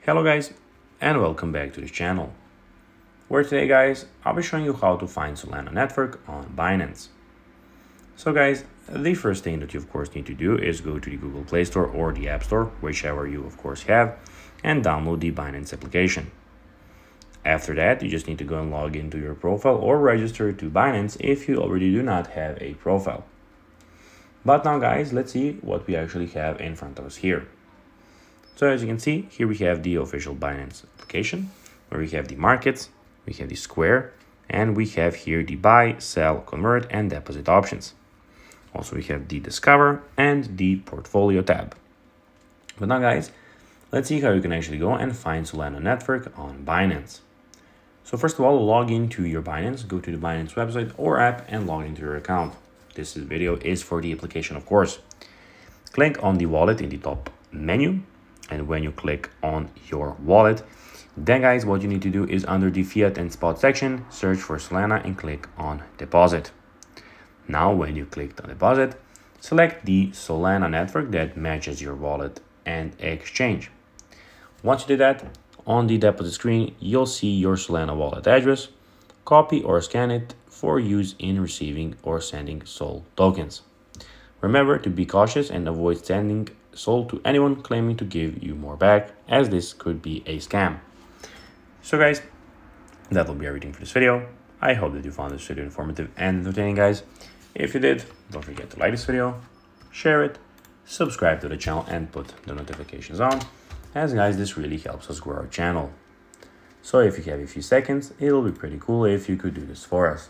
Hello guys, and welcome back to this channel, where today guys, I'll be showing you how to find Solana Network on Binance. So guys, the first thing that you of course need to do is go to the Google Play Store or the App Store, whichever you of course have, and download the Binance application. After that, you just need to go and log into your profile or register to Binance if you already do not have a profile. But now guys, let's see what we actually have in front of us here. So as you can see, here we have the official Binance application, where we have the markets, we have the Square, and we have here the buy, sell, convert, and deposit options. Also, we have the Discover and the Portfolio tab. But now guys, let's see how you can actually go and find Solana Network on Binance. So first of all, log into your Binance, go to the Binance website or app and log into your account. This video is for the application, of course. Click on the wallet in the top menu. And when you click on your wallet, then guys, what you need to do is under the fiat and spot section, search for Solana and click on deposit. Now, when you click on deposit, select the Solana network that matches your wallet and exchange. Once you do that, on the deposit screen, you'll see your Solana wallet address. Copy or scan it for use in receiving or sending SOL tokens. Remember to be cautious and avoid sending SOL to anyone claiming to give you more back, as this could be a scam. So guys, that will be everything for this video. I hope that you found this video informative and entertaining guys. If you did, don't forget to like this video, share it, subscribe to the channel and put the notifications on, as guys, this really helps us grow our channel. So if you have a few seconds, it'll be pretty cool if you could do this for us.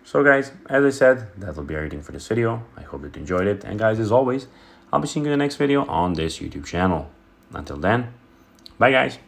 So guys, as I said, that will be everything for this video. I hope that you enjoyed it, and guys, as always, I'll be seeing you in the next video on this YouTube channel. Until then, bye guys.